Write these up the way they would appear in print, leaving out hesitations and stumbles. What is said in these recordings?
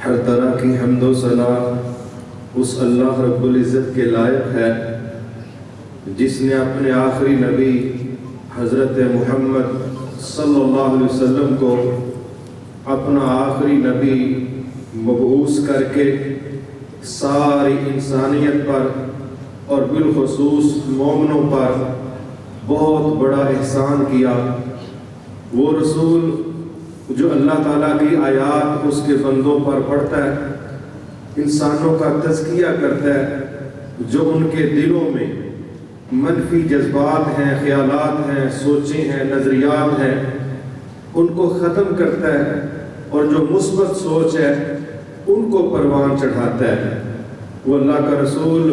ہر طرح کی حمد و ثنا اس اللہ رب العزت کے لائق ہے جس نے اپنے آخری نبی حضرت محمد صلی اللہ علیہ وسلم کو اپنا آخری نبی مبعوث کر کے ساری انسانیت پر اور بالخصوص مومنوں پر بہت بڑا احسان کیا۔ وہ رسول جو اللہ تعالیٰ کی آیات اس کے بندوں پر پڑھتا ہے، انسانوں کا تزکیہ کرتا ہے، جو ان کے دلوں میں منفی جذبات ہیں، خیالات ہیں، سوچیں ہیں، نظریات ہیں، ان کو ختم کرتا ہے، اور جو مثبت سوچ ہے ان کو پروان چڑھاتا ہے۔ وہ اللہ کا رسول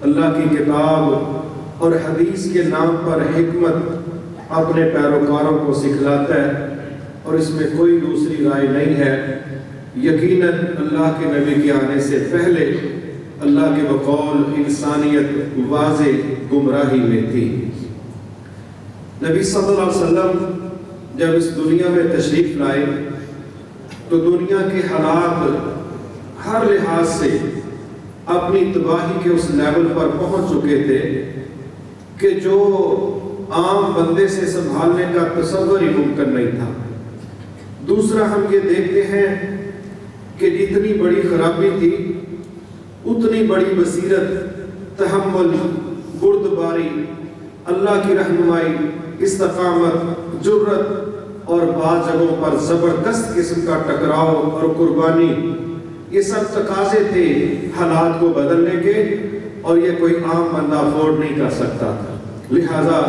اللہ کی کتاب اور حدیث کے نام پر حکمت اپنے پیروکاروں کو سکھلاتا ہے، اور اس میں کوئی دوسری رائے نہیں ہے۔ یقیناً اللہ کے نبی کے آنے سے پہلے اللہ کے بقول انسانیت واضح گمراہی میں تھی۔ نبی صلی اللہ علیہ وسلم جب اس دنیا میں تشریف لائے تو دنیا کے حالات ہر لحاظ سے اپنی تباہی کے اس لیول پر پہنچ چکے تھے کہ جو عام بندے سے سنبھالنے کا تصور ہی ممکن نہیں تھا۔ دوسرا ہم یہ دیکھتے ہیں کہ جتنی بڑی خرابی تھی اتنی بڑی بصیرت، تحمل، بردباری، اللہ کی رہنمائی، استقامت، جرت اور بعض جگہوں پر زبردست قسم کا ٹکراؤ اور قربانی، یہ سب تقاضے تھے حالات کو بدلنے کے، اور یہ کوئی عام بندہ افورڈ نہیں کر سکتا تھا۔ لہذا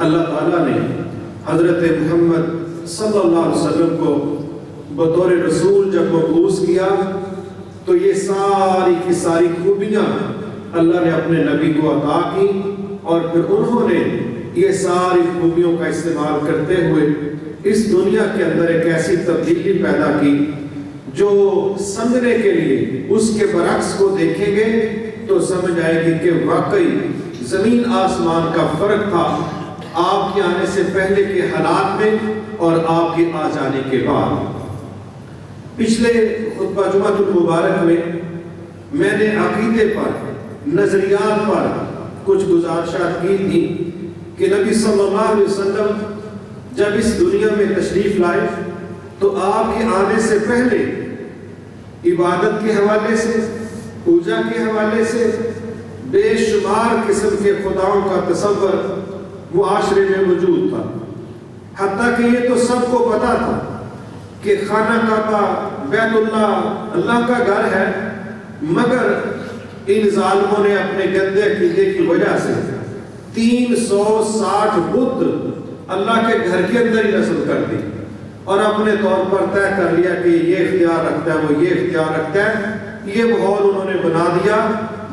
اللہ تعالیٰ نے حضرت محمد صلی اللہ علیہ وسلم کو بطور رسول جب مبعوث کیا تو یہ ساری کی ساری خوبیاں اللہ نے اپنے نبی کو عطا کی، اور پھر انہوں نے یہ ساری خوبیوں کا استعمال کرتے ہوئے اس دنیا کے اندر ایک ایسی تبدیلی پیدا کی جو سمجھنے کے لیے اس کے برعکس کو دیکھیں گے تو سمجھ آئے گی کہ واقعی زمین آسمان کا فرق تھا آپ کے آنے سے پہلے کے حالات میں اور آپ کے آ جانے کے بعد۔ پچھلے خطبہ جمعۃ المبارک میں نے عقیدے پر، نظریات پر کچھ گزارشات کی تھی کہ نبی صلی اللہ علیہ وسلم جب اس دنیا میں تشریف لائے تو آپ کے آنے سے پہلے عبادت کے حوالے سے، پوجا کے حوالے سے بے شمار قسم کے خداؤں کا تصور معاشرے میں موجود تھا، حتیٰ کہ یہ تو سب کو پتا تھا کہ خانہ کعبہ بیت اللہ اللہ کا گھر ہے، مگر ان ظالموں نے اپنے گندے عقیدے کی وجہ سے 360 بت اللہ کے گھر کے اندر ہی نصب کر دی، اور اپنے طور پر طے کر لیا کہ یہ اختیار رکھتا ہے، وہ یہ اختیار رکھتا ہے۔ یہ ماحول انہوں نے بنا دیا۔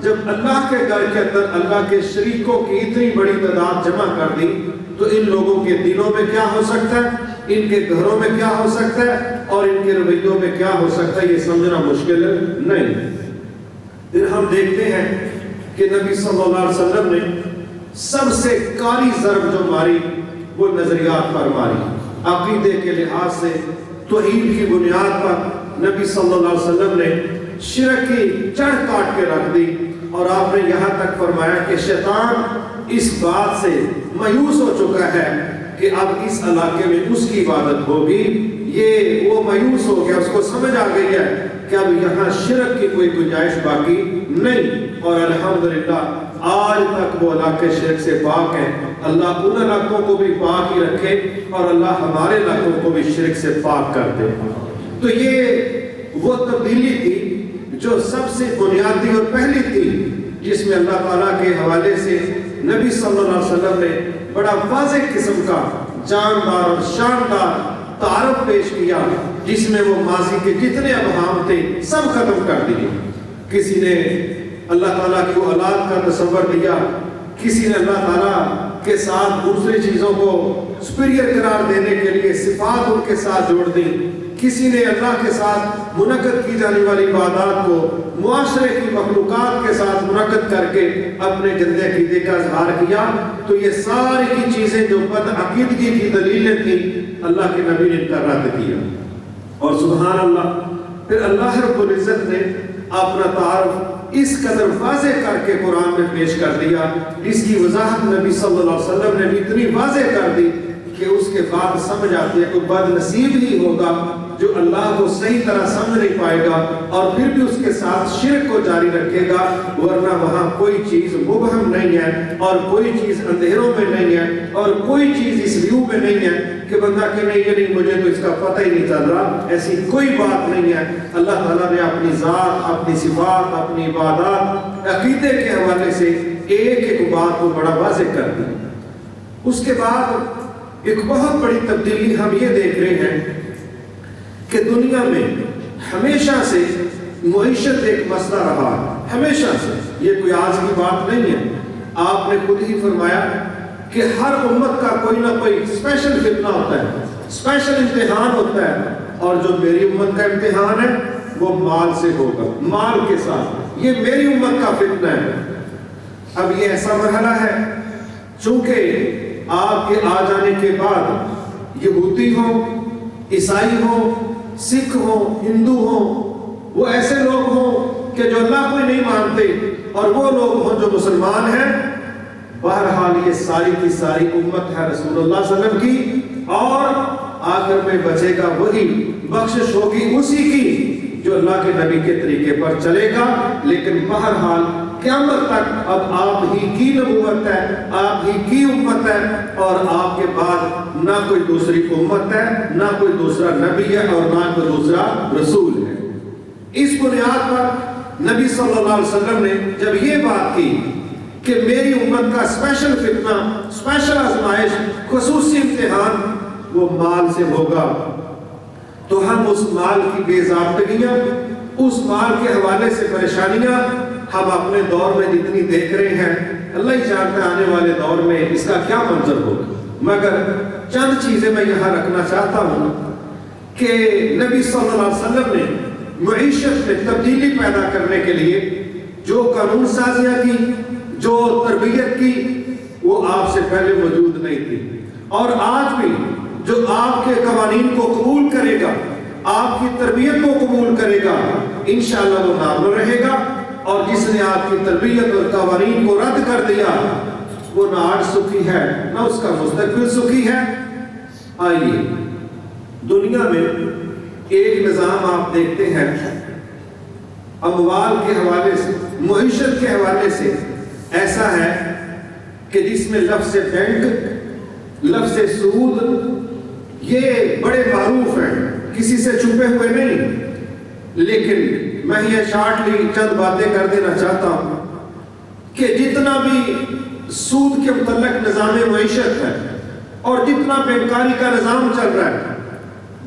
جب اللہ کے گھر کے اندر اللہ کے شریکوں کی اتنی بڑی تعداد جمع کر دی تو ان لوگوں کے دلوں میں کیا ہو سکتا ہے، ان کے گھروں میں کیا ہو سکتا ہے، اور ان کے رویوں میں کیا ہو سکتا ہے، یہ سمجھنا مشکل نہیں۔ پھر ہم دیکھتے ہیں کہ نبی صلی اللہ علیہ وسلم نے سب سے کاری ضرب جو ماری وہ نظریات پر ماری۔ عقیدے کے لحاظ سے توحید کی بنیاد پر نبی صلی اللہ علیہ وسلم نے شرک کی چڑھ کاٹ کے رکھ دی، اور آپ نے یہاں تک فرمایا کہ شیطان اس بات سے مایوس ہو چکا ہے کہ اب اس علاقے میں اس کی عبادت ہوگی۔ یہ وہ مایوس ہو گیا، اس کو سمجھ آ گئی ہے کہ اب یہاں شرک کی کوئی گنجائش باقی نہیں، اور الحمدللہ آج تک وہ علاقے شرک سے پاک ہیں۔ اللہ ان علاقوں کو بھی پاک ہی رکھے، اور اللہ ہمارے علاقوں کو بھی شرک سے پاک کر دے۔ تو یہ وہ تبدیلی تھی جو سب سے بنیادی اور پہلی تھی، جس میں اللہ تعالیٰ کے حوالے سے نبی صلی اللہ علیہ وسلم نے بڑا واضح قسم کا جاندار اور شاندار تعارف پیش کیا، جس میں وہ ماضی کے جتنے ابہام تھے سب ختم کر دیے۔ کسی نے اللہ تعالیٰ کی اولاد کا تصور دیا، کسی نے اللہ تعالیٰ کے ساتھ دوسری چیزوں کو سپیریئر قرار دینے کے لیے صفات ان کے ساتھ جوڑ دی، کسی نے اللہ کے ساتھ منعقد کی جانے والی عبادات کو معاشرے کی مخلوقات کے ساتھ منعقد کر کے اپنے گندے عقیدے کا اظہار کیا۔ تو یہ ساری کی چیزیں جو بد عقیدگی کی دلیلیں تھیں، اللہ کے نبی نے ان کا رد کیا۔ اور سبحان اللہ، پھر اللہ رب العزت نے اپنا تعارف اس قدر واضح کر کے قرآن میں پیش کر دیا، اس کی وضاحت نبی صلی اللہ علیہ وسلم نے بھی اتنی واضح کر دی کہ اس کے بعد سمجھ آتی ہے کوئی بد نصیب ہی ہوگا جو اللہ کو صحیح طرح سمجھ نہیں پائے گا اور پھر بھی اس کے ساتھ شرک کو جاری رکھے گا، ورنہ وہاں کوئی چیز مبہم نہیں ہے اور کوئی چیز اندھیروں میں نہیں ہے اور کوئی چیز اس ویو میں نہیں ہے کہ بندہ کہ نہیں مجھے تو اس کا پتہ ہی نہیں چل رہا، ایسی کوئی بات نہیں ہے۔ اللہ تعالیٰ نے اپنی ذات، اپنی صفات، اپنی عبادات، عقیدے کے حوالے سے ایک ایک بات کو بڑا واضح کر دی۔ اس کے بعد ایک بہت بڑی تبدیلی ہم یہ دیکھ رہے ہیں کہ دنیا میں ہمیشہ سے معیشت ایک مسئلہ رہا، ہمیشہ سے، یہ کوئی آج کی بات نہیں ہے۔ آپ نے خود ہی فرمایا کہ ہر امت کا کوئی نہ کوئی اسپیشل فتنہ ہوتا ہے، اسپیشل امتحان ہوتا ہے، اور جو میری امت کا امتحان ہے وہ مال سے ہوگا، مال کے ساتھ، یہ میری امت کا فتنہ ہے۔ اب یہ ایسا مرحلہ ہے چونکہ آپ کے آ جانے کے بعد یہودی ہوں، عیسائی ہوں، سکھ ہوں، ہندو ہوں، وہ ایسے لوگ ہوں کہ جو اللہ کو نہیں مانتے، اور وہ لوگ ہوں جو مسلمان ہیں، بہرحال یہ ساری کی ساری امت ہے رسول اللہ صلی اللہ علیہ وسلم کی، اور آخر میں بچے گا وہی، بخشش ہوگی اسی کی جو اللہ کے نبی کے طریقے پر چلے گا۔ لیکن بہرحال قیامت تک اب آپ ہی کی نبوت ہے، آپ ہی کی امت ہے، اور آپ کے بعد نہ کوئی دوسری امت ہے، نہ کوئی دوسرا نبی ہے، اور نہ کوئی دوسرا رسول ہے۔ اس بنیاد پر نبی صلی اللہ علیہ وسلم نے جب یہ بات کی کہ میری امت کا اسپیشل فتنہ، اسپیشل آزمائش، خصوصی امتحان وہ مال سے ہوگا، تو ہم اس مال کی بے ضابطگیاں، اس مال کے حوالے سے پریشانیاں ہم اپنے دور میں جتنی دیکھ رہے ہیں، اللہ ہی جانتا ہے آنے والے دور میں اس کا کیا منظر ہوگا۔ مگر چند چیزیں میں یہاں رکھنا چاہتا ہوں کہ نبی صلی اللہ علیہ وسلم نے معیشت میں تبدیلی پیدا کرنے کے لیے جو قانون سازیاں کی، جو تربیت کی، وہ آپ سے پہلے موجود نہیں تھی، اور آج بھی جو آپ کے قوانین کو قبول کرے گا، آپ کی تربیت کو قبول کرے گا، انشاءاللہ وہ نامور رہے گا، اور جس نے آپ کی تربیت اور قوانین کو رد کر دیا وہ نہ آج سکھی ہے نہ اس کا مستقبل سکھی ہے۔ آئیے دنیا میں ایک نظام آپ دیکھتے ہیں اموال کے حوالے سے، معیشت کے حوالے سے، ایسا ہے کہ جس میں لفظ بینک، لفظ سود، یہ بڑے معروف ہیں، کسی سے چھپے ہوئے نہیں۔ لیکن میں یہ شارٹلی چند باتیں کر دینا چاہتا ہوں کہ جتنا بھی سود کے متعلق نظام معیشت ہے اور جتنا بینکاری کا نظام چل رہا ہے،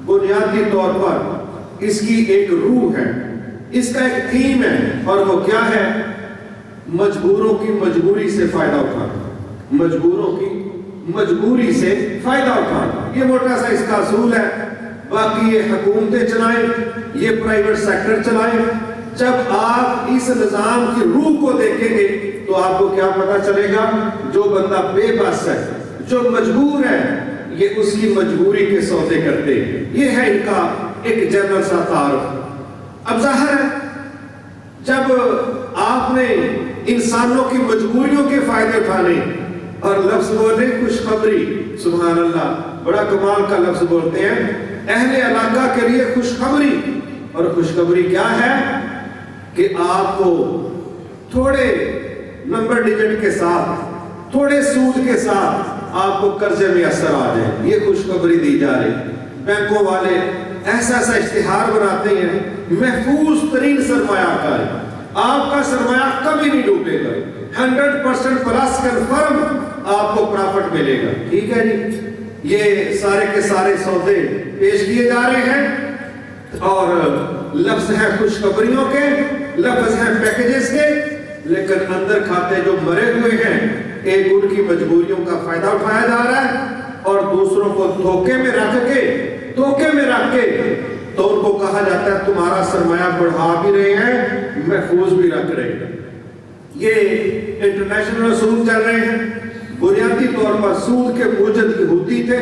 بنیادی طور پر اس کی ایک روح ہے، اس کا ایک تھیم ہے، اور وہ کیا ہے؟ مجبوروں کی مجبوری سے فائدہ اٹھانا، مجبوروں کی مجبوری سے فائدہ اٹھانا، یہ موٹا سا اس کا اصول ہے۔ باقی یہ حکومتیں چلائیں، یہ پرائیویٹ سیکٹر چلائیں، جب آپ اس نظام کی روح کو دیکھیں گے تو آپ کو کیا پتہ چلے گا؟ جو بندہ بے بس ہے، جو مجبور ہے، یہ اس کی مجبوری کے سودے کرتے ہیں۔ یہ ہے ان کا ایک جنرل سا تعارف۔ اب ظاہر ہے جب آپ نے انسانوں کی مجبوریوں کے فائدے اٹھانے اور لفظ بولے خوشخبری، سبحان اللہ، بڑا کمال کا لفظ بولتے ہیں، اہل علاقہ کے لیے خوشخبری، اور خوشخبری کیا ہے کہ آپ کو تھوڑے نمبر ڈیجٹ کے ساتھ، تھوڑے سود کے ساتھ آپ کو قرضے میں اثر آ جائے، یہ خوشخبری دی جا رہی۔ بینکوں والے ایسا ایسا اشتہار بناتے ہیں، محفوظ ترین سرمایہ کاری، آپ کا سرمایہ کبھی نہیں ڈوبے گا، 100% پلس کنفرم آپ کو پرافٹ ملے گا۔ ٹھیک ہے جی، یہ سارے کے سارے سودے پیش کیے جا رہے ہیں، اور لفظ ہیں خوشخبریوں کے، لفظ ہیں پیکیجز کے، لیکن اندر کھاتے جو مرے ہوئے ہیں، ایک ان کی مجبوریوں کا فائدہ اٹھایا جا رہا ہے، اور دوسروں کو دھوکے میں رکھ کے تو ان کو کہا جاتا ہے تمہارا سرمایہ بڑھا بھی رہے ہیں، محفوظ بھی رکھ رہے ہیں۔ یہ انٹرنیشنل اصول چل رہے ہیں۔ بنیادی طور پر سود کے موجد یہودی تھے،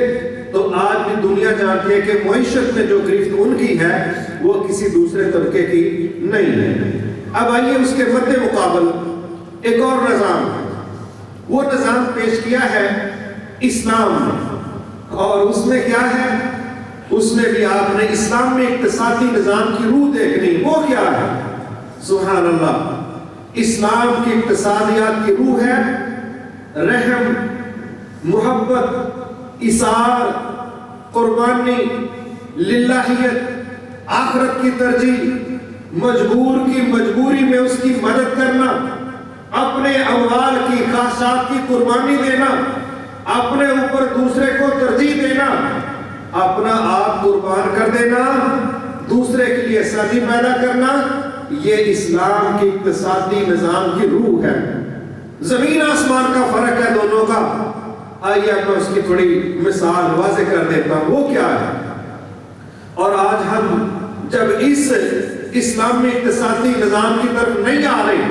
تو آج بھی دنیا جانتی ہے کہ معیشت میں جو گرفت ان کی ہے وہ کسی دوسرے طبقے کی نہیں ہے۔ اب آئیے اس کے مد مقابل ایک اور نظام ہے، وہ نظام پیش کیا ہے اسلام نے، اور اس میں کیا ہے؟ اس میں بھی آپ نے اسلام میں اقتصادی نظام کی روح دیکھنی۔ وہ کیا ہے؟ سبحان اللہ، اسلام کی اقتصادیات کی روح ہے رحم، محبت، اثار، قربانی، للہیت، آخرت کی ترجیح، مجبور کی مجبوری میں اس کی مدد کرنا، اپنے اموال کی خواہشات کی قربانی دینا، اپنے اوپر دوسرے کو ترجیح دینا، اپنا آپ قربان کر دینا، دوسرے کے لیے سازی پیدا کرنا، یہ اسلام کی اقتصادی نظام کی روح ہے۔ زمین آسمان کا فرق ہے دونوں کا۔ آئیے اب میں اس کی تھوڑی مثال واضح کر دیتا ہوں، وہ کیا ہے۔ اور آج ہم جب اس اسلامی اقتصادی نظام کی طرف نہیں آ رہے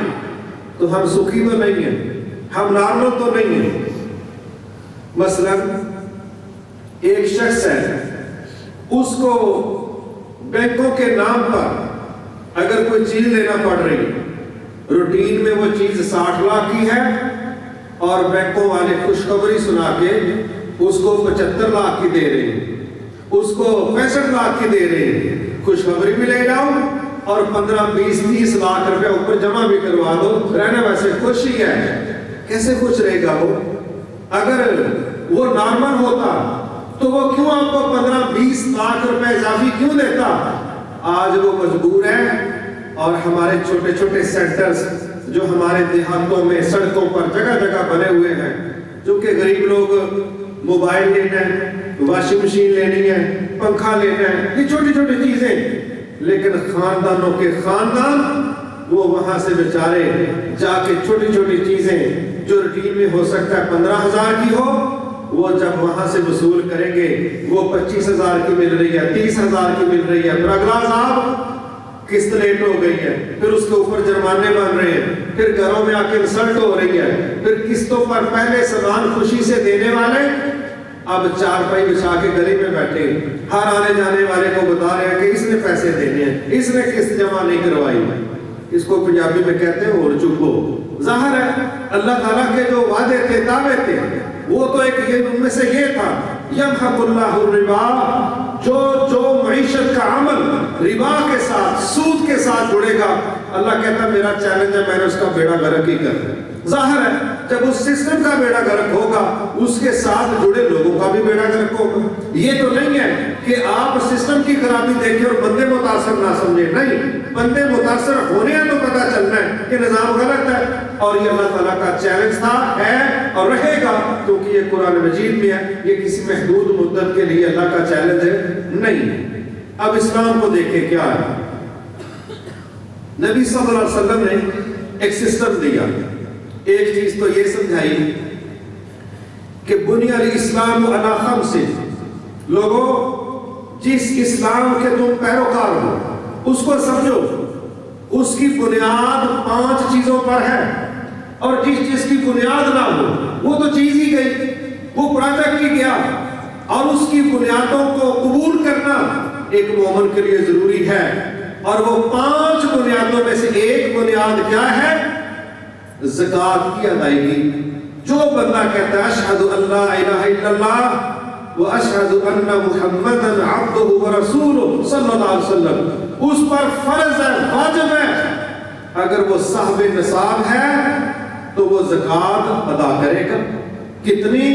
تو ہم سکھی تو نہیں ہیں، ہم نارمل تو نہیں ہیں۔ مثلا ایک شخص ہے، اس کو بینکوں کے نام پر اگر کوئی چیز لینا پڑ رہی، روٹین میں وہ چیز 60 لاکھ کی ہے اور بینکوں والے خوشخبری سنا کے اس کو 75 لاکھ کی دے رہے ہیں، اس کو 65 لاکھ کی دے رہے ہیں، خوشخبری بھی لے جاؤ اور 15 20 30 لاکھ روپے اوپر جمع بھی کروا دو، رہنا ویسے خوش ہی ہے۔ کیسے خوش رہے گا وہ؟ اگر وہ نارمل ہوتا تو وہ کیوں آپ کو 15 20 لاکھ روپے اضافی کیوں دیتا؟ آج وہ مجبور ہے، اور ہمارے چھوٹے چھوٹے سینٹرز جو ہمارے دیہاتوں میں سڑکوں پر جگہ جگہ بنے ہوئے ہیں، جو کہ غریب لوگ موبائل لینا ہے، واشنگ مشین لینی ہے، پنکھا لینا ہے، یہ چھوٹی چھوٹی چیزیں، لیکن خاندانوں کے خاندان وہ وہاں سے بیچارے جا کے چھوٹی چھوٹی چیزیں جو روٹین میں ہو سکتا ہے 15,000 کی ہو، وہ جب وہاں سے وصول کریں گے وہ 25,000 کی مل رہی ہے، 30,000 کی مل رہی ہے، پھر اگلا صاحب قسط لیٹ ہو گئی ہے، پھر اس کے اوپر جرمانے بن رہے ہیں، پھر گھروں میں آ کے انسلٹ ہو رہی ہے، پھر قسطوں پر پہلے سامان خوشی سے دینے والے اب چارپائی بچھا کے گلی میں بیٹھے، ہر آنے جانے والے کو بتا رہے ہیں کہ اس نے پیسے دینے ہیں، اس نے قسط جمع نہیں کروائی۔ اس کو پنجابی میں کہتے ہیں اور چکو۔ ظاہر ہے اللہ تعالیٰ کے جو وعدے تھے، دعوے تھے، وہ تو ایک یہ ان میں سے یہ تھا، یمحق اللہ الربا، جو معیشت کا عمل ربا کے ساتھ، سود کے ساتھ جڑے گا، اللہ کہتا ہے میرا چیلنج ہے، میں نے اس کا بیڑا غرق ہی کر دیا۔ ظاہر ہے جب اس سسٹم کا بیڑا غرق ہوگا، اس کے ساتھ جڑے لوگوں کا بھی بیڑا غرق ہوگا۔ یہ تو نہیں ہے کہ آپ سسٹم کی خرابی دیکھیں اور بندے متاثر نہ سمجھیں، نہیں، بندے متاثر ہونے ہیں تو پتہ چلنا ہے کہ نظام غلط ہے، اور یہ اللہ تعالیٰ کا چیلنج تھا، ہے اور رہے گا، کیونکہ یہ قرآن مجید میں ہے، یہ کسی محدود مدت کے لیے اللہ کا چیلنج نہیں ہے۔ اب اسلام کو دیکھیں کیا ہے۔ نبی صلی اللہ علیہ وسلم نے ایک سسٹم دیا، ایک چیز تو یہ سمجھائی کہ بنی الاسلام علی خمس، لوگوں جس اسلام کے تم پیروکار ہو اس کو سمجھو، اس کی بنیاد 5 چیزوں پر ہے، اور جس کی بنیاد نہ ہو وہ تو چیز ہی گئی، وہ پروجیکٹ ہی گیا، اور اس کی بنیادوں کو قبول کرنا ایک مومن کے لیے ضروری ہے۔ اور وہ 5 بنیادوں میں سے ایک بنیاد کیا ہے؟ زکوٰۃ کی ادائیگی۔ جو بندہ کہتا ہے اشہد ان لا الہ الا اللہ واشہد ان محمدا عبدہ ورسولہ صلی اللہ علیہ وسلم، اس پر فرض ہے، واجب ہے، اگر وہ صاحب نصاب ہے تو وہ زکوٰۃ ادا کرے گا۔ کتنی؟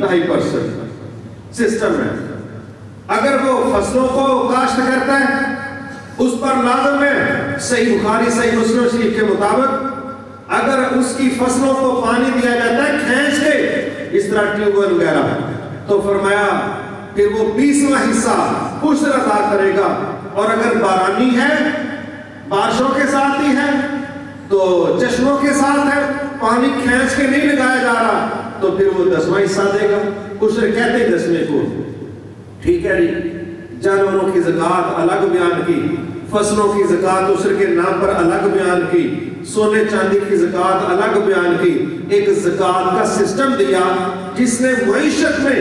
2.5% سسٹم ہے۔ اگر وہ فصلوں کو کاشت کرتا ہے اس پر لازم ہے، صحیح بخاری صحیح مسلم شریف کے مطابق، اگر اس کی فصلوں کو پانی دیا جاتا ہے کھینچ کے، اس طرح ٹیوب ویل وغیرہ، تو فرمایا کہ وہ 20واں حصہ عشر ادا کرے گا، اور اگر بارانی ہے، بارشوں کے ساتھ ہی ہے، تو چشموں کے ساتھ ہے، پانی کھینچ کے نہیں لگایا جا رہا، تو پھر وہ 10واں حصہ دے گا۔ عشر کہتے ہیں 10ویں کو، ٹھیک ہے جی۔ جانوروں کی زکوٰۃ الگ بیان کی، فصلوں کی زکوٰۃ عشر کے نام پر الگ بیان کی، سونے چاندی کی زکوٰۃ الگ بیان کی، ایک زکوٰۃ کا سسٹم دیا جس نے معیشت میں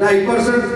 2.5%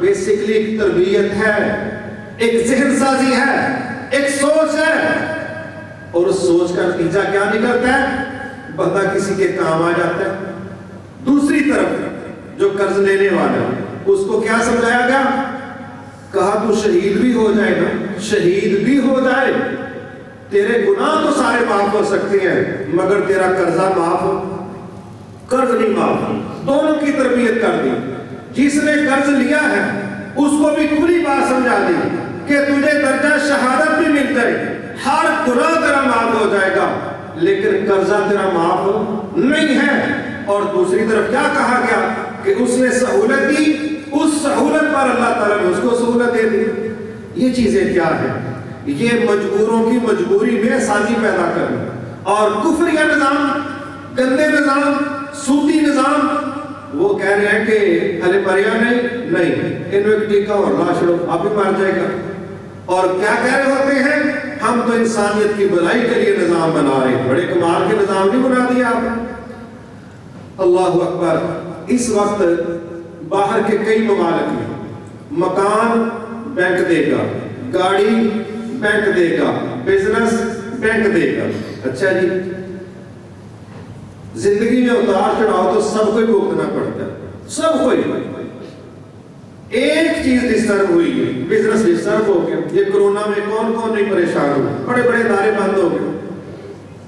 بیسکلی ایک تربیت ہے، ایک ذہن سازی ہے، ایک سوچ ہے، اور اس سوچ کا نتیجہ کیا نکلتا ہے؟ بندہ کسی کے کام آ جاتا ہے۔ دوسری طرف جو قرض لینے والا اس کو کیا سمجھایا گیا؟ کہا تو شہید بھی ہو جائے نا، شہید بھی ہو جائے، تیرے گناہ تو سارے معاف ہو سکتے ہیں مگر تیرا قرضہ معاف، قرض نہیں معاف۔ دونوں کی تربیت کر دی۔ جس نے قرض لیا ہے اس کو بھی کھلی بات سمجھا دی کہ تجھے درجہ شہادت بھی مل جائے، ہر گناہ تیرا معاف ہو جائے گا لیکن قرضہ تیرا معاف نہیں ہے۔ اور دوسری طرف کیا کہا گیا کہ اس نے سہولت دی، اس سہولت پر اللہ تعالیٰ نے اس کو سہولت دے دی۔ یہ چیزیں کیا ہیں؟ یہ مجبوروں کی مجبوری میں سازی پیدا کرنا، اور کفریہ نظام، گندے نظام، سودی نظام، وہ کہہ رہے ہیں کہ ارے مریا نہیں، انو ایک ٹیکا اور لاش لو، آپ بھی مار جائے گا۔ اور کیا کہہ رہے ہوتے ہیں؟ ہم تو انسانیت کی بھلائی کے لیے نظام بنا رہے ہیں۔ بڑے کمال کے نظام نہیں بنا دیا آپ۔ اللہ اکبر۔ اس وقت باہر کے کئی ممالک میں مکان بینک دے گا، گاڑی بینک دے گا، بزنس بینک دے گا۔ اچھا جی، زندگی میں اتار چڑھاؤ تو سب کو بھگتنا پڑتا ہے، سب کو۔ ایک چیز ڈسٹرب ہوئی ہے، بزنس ڈسٹرب ہو گیا۔ یہ کرونا میں کون کون نہیں پریشان ہوئے؟ بڑے بڑے ادارے بند ہو گئے۔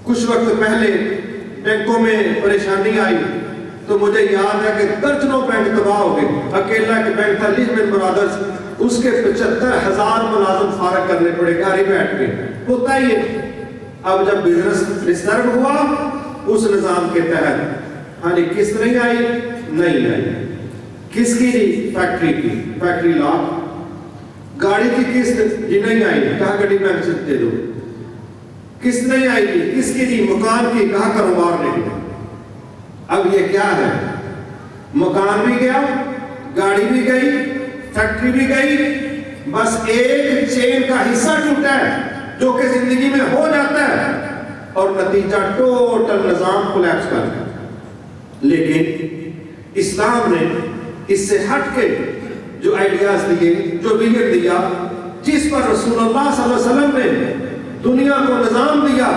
کچھ وقت پہلے بینکوں میں پریشانی آئی تو مجھے یاد ہے کہ درجنوں بینک تباہ ہو گئے۔ اکیلا ایک بینک تھا لیہمن برادرز، اس کے 75,000 ملازم فارغ کرنے پڑے، گھر ہی بیٹھ گئے۔ ہوتا ہی ہے۔ اب جب بزنس ڈسٹرب ہوا اس نظام کے تحت، ہاں جی، قسط نہیں آئی، نہیں آئی۔ کس کی جی؟ فیکٹری کی، فیکٹری لاک۔ گاڑی کی قسط جی نہیں آئی، کہا گاڑی بینک سے دے دو۔ قسط نہیں آئی جی، کس کی جی؟ مکان کی، کہا کاروبار نہیں ہے۔ اب یہ کیا ہے؟ مکان بھی گیا، گاڑی بھی گئی، فیکٹری بھی گئی، بس ایک چین کا حصہ ٹوٹا ہے جو کہ زندگی میں ہو جاتا ہے اور نتیجہ ٹوٹل نظام کولیپس کر گیا۔ لیکن اسلام نے اس سے ہٹ کے جو آئیڈیاز دیے، جو ویژن دیا، جس پر رسول اللہ صلی اللہ علیہ وسلم نے دنیا کو نظام دیا،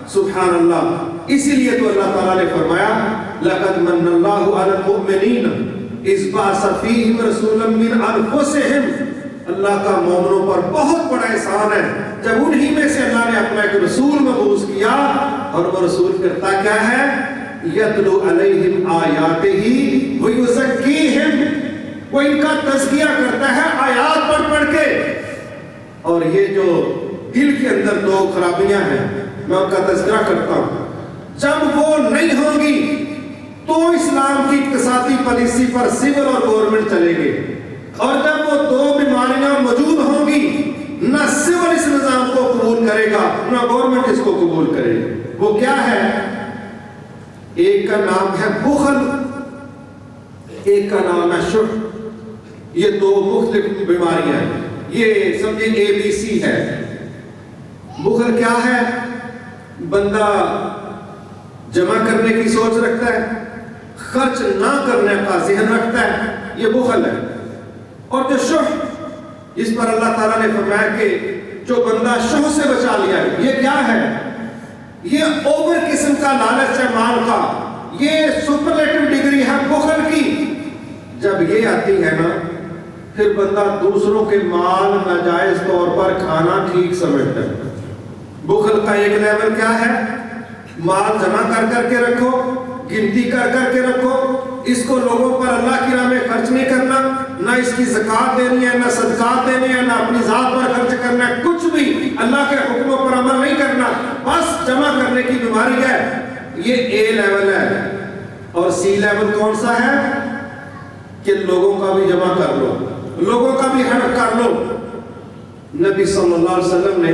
سبحان اللہ۔ اسی لیے تو اللہ تعالیٰ نے فرمایا لَقَدْ مَنَّ اللَّهُ عَلَى الْمُؤْمِنِينَ إِذْ بَعَثَ فِيهِمْ رَسُولًا مِّنْ أَنفُسِهِمْ۔ اللہ کا مومنوں پر بہت بڑا احسان ہے جب انہی میں سے اللہ نے اپنا ایک رسول مبعوث کیا، اور وہ رسول کرتا کیا ہے؟ یتلو علیہم آیاتہ ویزکیہم، وہ ان کا تزکیہ کرتا ہے آیات پڑھ پڑھ کے۔ اور یہ جو دل کے اندر دو خرابیاں ہیں میں ان کا تذکرہ کرتا ہوں، جب وہ نہیں ہوں گی تو اسلام کی اقتصادی پالیسی پر سول اور گورنمنٹ چلے گے، اور جب وہ دو بیماریاں موجود ہوں گی، نہ سول اس نظام کو قبول کرے گا نہ گورنمنٹ اس کو قبول کرے گا۔ وہ کیا ہے؟ ایک کا نام ہے بخل، ایک کا نام ہے شح۔ یہ دو مختلف بیماریاں ہیں، یہ سمجھیں ABC ہے۔ بخل کیا ہے؟ بندہ جمع کرنے کی سوچ رکھتا ہے، خرچ نہ کرنے کا ذہن رکھتا ہے، یہ بخل ہے۔ اور جو شح، جس پر اللہ تعالیٰ نے فرمایا کہ جو بندہ شح سے بچا لیا ہے، یہ کیا ہے؟ یہ اوور قسم کا لالچ ہے مال کا، یہ سپرلیٹو ڈگری ہے بخل کی۔ جب یہ آتی ہے نا، پھر بندہ دوسروں کے مال ناجائز طور پر کھانا ٹھیک سمجھتا ہے۔ بخل کا ایک لیول کیا ہے؟ مال جمع کر کر کے رکھو، گنتی کر کر کے رکھو، اس کو لوگوں پر اللہ کی راہ میں خرچ نہیں کرنا، نہ اس کی زکوٰۃ دینی ہے، نہ صدقات دینے ہیں، نہ اپنی ذات پر خرچ کرنا ہے، کچھ بھی اللہ کے حکموں پر عمل نہیں کرنا، بس جمع کرنے کی بیماری ہے۔ یہ A لیول ہے۔ اور C لیول کون سا ہے؟ کہ لوگوں کا بھی جمع کر لو، لوگوں کا بھی ہڑپ کر لو۔ نبی صلی اللہ علیہ وسلم نے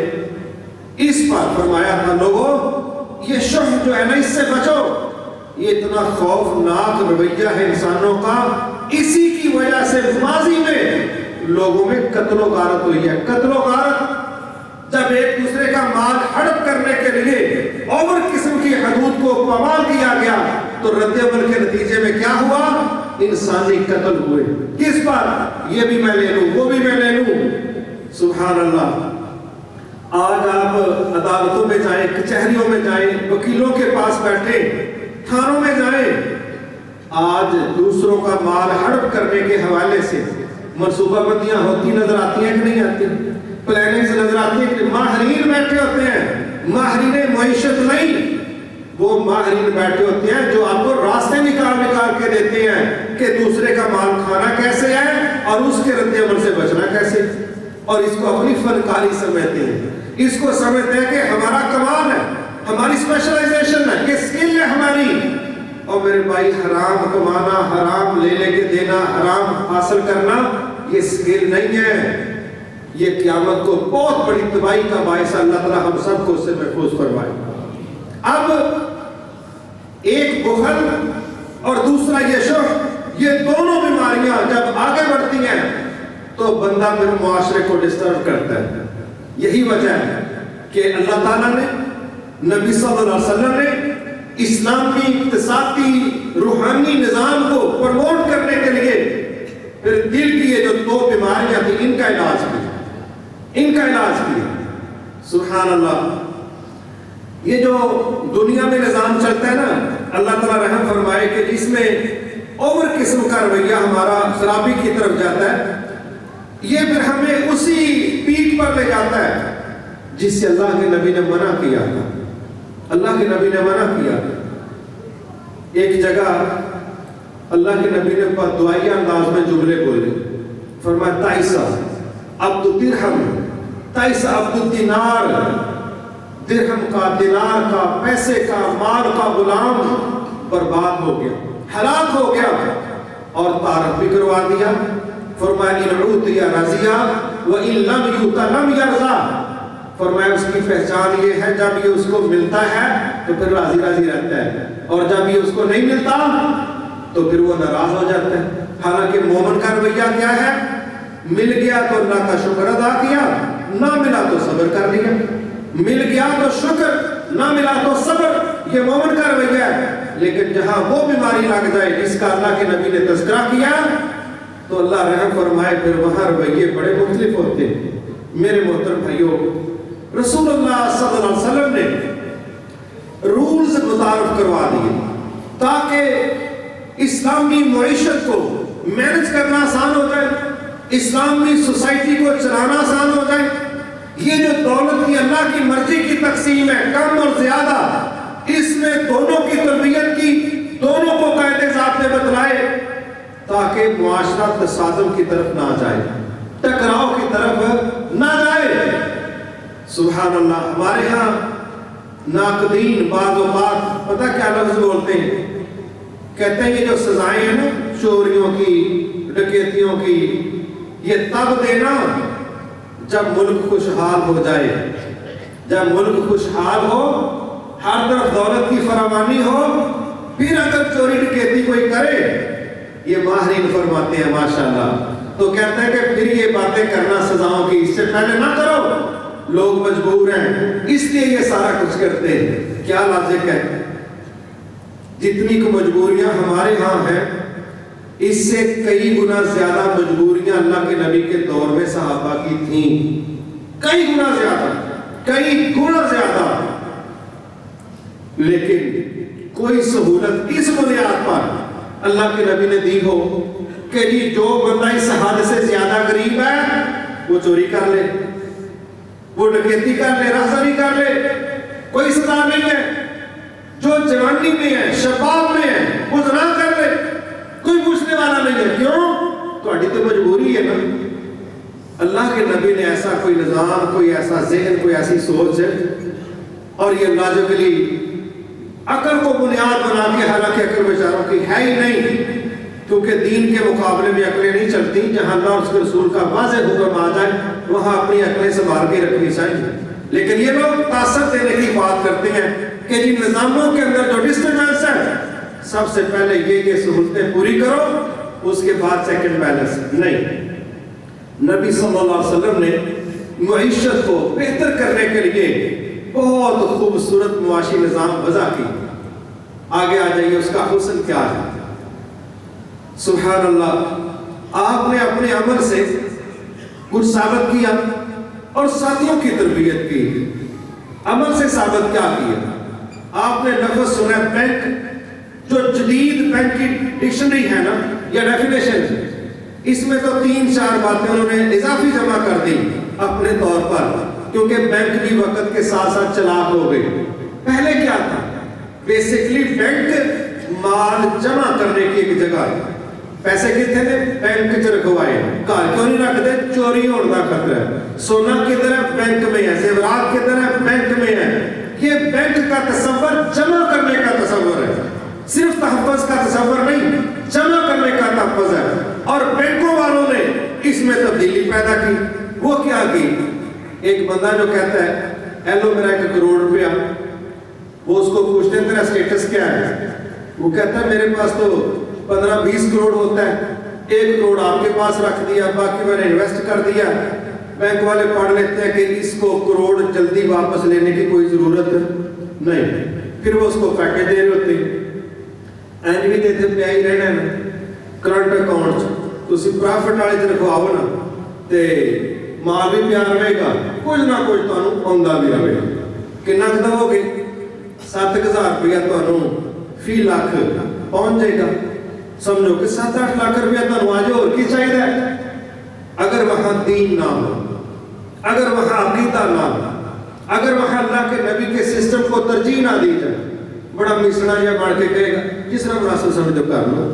اس پر فرمایا تھا، لوگوں یہ شح جو ہے نا، اس سے بچو۔ یہ اتنا خوفناک رویہ ہے انسانوں کا، اسی کی وجہ سے ماضی میں لوگوں میں قتل و غارت ہوئی ہے۔ قتل و غارت، جب ایک دوسرے کا مال ہڑپ کرنے کے لیے اوور قسم کی حدود کو پامال کیا گیا تو رد عمل کے نتیجے میں کیا ہوا؟ انسانی قتل ہوئے۔ کس پر؟ یہ بھی میں لے لوں، وہ بھی میں لے لوں۔ سبحان اللہ۔ آج آپ عدالتوں میں جائیں، کچہریوں میں جائیں، وکیلوں کے پاس بیٹھیں، تھانوں میں جائیں، آج دوسروں کا مال ہڑپ کرنے کے حوالے سے منصوبہ بندیاں ہوتی نظر آتی ہیں کہ نہیں آتی؟ پلاننگز نظر آتی ہیں کہ ماہرین بیٹھے ہوتے ہیں، ماہرین معیشت نہیں، وہ ماہرین بیٹھے ہوتے ہیں جو آپ کو راستے نکال کے دیتے ہیں کہ دوسرے کا مال کھانا کیسے ہے اور اس کے رد عمل سے بچنا کیسے، اور اس کو اپنی فنکاری سمجھتے ہیں، اس کو سمجھتے ہیں کہ ہمارا کمال ہے، ہماری اسپیشلائزیشن ہے، یہ سکل ہے ہماری۔ اور میرے بھائی، حرام کمانا، حرام لے کے دینا، حرام حاصل کرنا یہ سکل نہیں ہے، یہ قیامت کو بہت بڑی تباہی کا باعث ہے۔ اللہ تعالیٰ ہم سب کو اس سے محفوظ فرمائے۔ اب ایک بخل اور دوسرا یہ شح، یہ دونوں بیماریاں جب آگے بڑھتی ہیں تو بندہ پھر معاشرے کو ڈسٹرب کرتا ہے۔ یہی وجہ ہے کہ اللہ تعالیٰ نے، نبی صلی اللہ علیہ وسلم نے اسلامی اقتصادی روحانی نظام کو پروموٹ کرنے کے لیے پھر دل کی یہ جو دو بیماریاں تھیں ان کا علاج کیا۔ سبحان اللہ۔ یہ جو دنیا میں نظام چلتا ہے نا، اللہ تعالیٰ رحم فرمائے کہ جس میں اوور قسم کا رویہ ہمارا خرابی کی طرف جاتا ہے، یہ پھر ہمیں اسی پیٹ پر لے جاتا ہے جس سے اللہ کے نبی نے منع کیا تھا۔ اللہ کے نبی نے منع کیا۔ ایک جگہ اللہ کے نبی نے دعائیہ انداز میں جملے بولے، فرمایا تائسا عبد الدرہم، تائسا عبد الدینار، درہم کا، دینار کا، پیسے کا، مال کا غلام برباد ہو گیا، ہلاک ہو گیا، اور تعارف بھی کروا دیا۔ فرمایا ان عُوتِیَ رَضِیَ وَإِن لَمْ یُؤْتَ لَمْ یَرْضَ، فرمایا اس کی پہچان یہ ہے جب یہ اس کو ملتا ہے تو پھر راضی راضی رہتا ہے، اور جب یہ اس کو نہیں ملتا تو پھر وہ ناراض ہو جاتا ہے۔ حالانکہ مومن کا رویہ کیا ہے؟ مل گیا تو اللہ کا شکر ادا کیا، نہ ملا تو صبر کر لیا، مل گیا تو شکر، نہ ملا تو صبر، یہ مومن کا رویہ ہے۔ لیکن جہاں وہ بیماری لگ جائے جس کا اللہ کے نبی نے تذکرہ کیا تو اللہ رحم فرمائے پھر وہاں رویے بڑے مختلف ہوتے ہیں۔ میرے محترم بھائیوں، رسول اللہ صلی اللہ علیہ وسلم نے رولز متعارف کروا دیے تاکہ اسلامی معیشت کو مینج کرنا آسان ہو جائے، اسلامی سوسائٹی کو چلانا آسان ہو جائے۔ یہ جو دولت کی اللہ کی مرضی کی تقسیم ہے، کم اور زیادہ، اس میں دونوں کی تربیت کی، دونوں کو قاعدے ضابطے بتلائے تاکہ معاشرہ تصادم کی طرف نہ جائے، ٹکراؤ کی طرف نہ جائے۔ سبحان اللہ۔ ہمارے ہاں ناقدین بعض اوقات پتہ کیا لفظ بولتے ہیں؟ کہتے ہیں یہ جو سزائیں ہیں نا چوریوں کی، ڈکیتیوں کی، یہ تب دینا جب ملک خوشحال ہو جائے، جب ملک خوشحال ہو، ہر طرف دولت کی فراوانی ہو، پھر اگر چوری ڈکیتی کوئی کرے، یہ ماہرین فرماتے ہیں ماشاءاللہ، تو کہتے ہیں کہ پھر یہ باتیں کرنا سزاؤں کی اس سے پہلے نہ کرو، لوگ مجبور ہیں اس لیے یہ سارا کچھ کرتے ہیں۔ کیا لاجک ہے؟ جتنی کو مجبوریاں ہمارے ہاں ہیں اس سے کئی گنا زیادہ مجبوریاں اللہ کے نبی کے دور میں صحابہ کی تھیں، کئی گنا زیادہ، کئی گنا زیادہ۔ لیکن کوئی سہولت اس بنیاد پر اللہ کے نبی نے دی ہو کہ جی جو بندہ اس حد سے زیادہ غریب ہے وہ چوری کر لے، وہ ڈکیتی کر لے، راہزنی کر لے، کوئی سزا نہیں ہے۔ جو جوانی میں ہے، شباب میں ہے، وہ زنا کر لے، کوئی پوچھنے والا نہیں ہے۔ کیوں؟ تہاڈی تو مجبوری ہے نا۔ اللہ کے نبی نے ایسا کوئی نظام، کوئی ایسا ذہن، کوئی ایسی سوچ ہے، اور یہ لاجیکلی عقل کو بنیاد بنا کے، حالانکہ عقل بیچاروں کی ہے ہی نہیں، کیونکہ دین کے مقابلے میں عقلیں نہیں چلتی۔ جہاں اللہ اور اس کے رسول کا واضح حکم آ جائے وہاں اپنی عقلیں سنبھال کے رکھنی چاہیے۔ لیکن یہ لوگ تاثر دینے کی بات کرتے ہیں کہ جن نظاموں کے اندر جو ڈسٹربنس ہے، سب سے پہلے یہ سہولتیں پوری کرو، اس کے بعد سیکنڈ بیلنس نہیں۔ نبی صلی اللہ علیہ وسلم نے معیشت کو بہتر کرنے کے لیے بہت خوبصورت معاشی نظام وضع کی۔ آگے آ جائیے، اس کا حسن کیا ہے؟ سبحان اللہ۔ آپ نے اپنے عمل سے کچھ ثابت کیا اور ساتھیوں کی تربیت کی. عمل سے ثابت کیا کیا؟ آپ نے لفظ سنا بینک، جو جدید بینک کی ڈکشنری ہے نا یا ڈیفینیشن، اس میں تو 3-4 باتیں انہوں نے اضافی جمع کر دی اپنے طور پر، کیونکہ بینک بھی وقت کے ساتھ ساتھ چلاک ہو گئے. پہلے کیا تھا؟ بیسیکلی بینک مال جمع کرنے کی ایک جگہ ہے. پیسے کتنے نے بینک چ رکھوائے، گھر کیوں نہیں رکھتے؟ چوری ہونے کا خطرہ ہے. سونا کدھر ہے؟ بینک میں ہے. زیورات کدھر ہے؟ بینک میں ہے. یہ بینک کا تصور جمع کرنے کا تصور ہے، صرف تحفظ کا تصور نہیں، جمع کرنے کا تحفظ ہے. اور بینکوں والوں نے اس میں تبدیلی پیدا کی. وہ کیا کی؟ ایک بندہ جو کہتا ہے ایلو میرا 1 کروڑ روپیہ، وہ اس کو پوچھتے ہیں تیرا سٹیٹس کیا ہے؟ وہ کہتا ہے میرے پاس تو 15-20 کروڑ ہوتا ہے، 1 کروڑ آپ کے پاس رکھ دیا، باقی میں نے انویسٹ کر دیا. بینک والے پڑھ لیتے ہیں کہ اس کو کروڑ جلدی واپس لینے کی کوئی ضرورت نہیں، پھر وہ اس کو پیکج دے رہے ہوتے ہیں. اینڈ بھی دیتے پہ ہی رہنا ہے نا. کرنٹ اکاؤنٹ تسی پرافٹ والے چ رکھواؤ نا تے مال بھی پیار رہے گا، کچھ نہ کچھ تمہیں آਉਂدا بھی رہے گا. کنا دو گے؟ 7,000 روپیہ تمہیں فی لاکھ پہنچ جائے گا. سمجھو کہ 7-8 لاکھ روپیہ تمہیں آج اور کی چاہیے. اگر وہاں دین نہ ہو، اگر وہاں عقیدہ نہ ہو، اگر وہاں اللہ کے نبی کے سسٹم کو ترجیح نہ دی جائے، بڑا مسنا یا بڑھ کے کہے گا جس طرح مناسب سمجھو کر لو.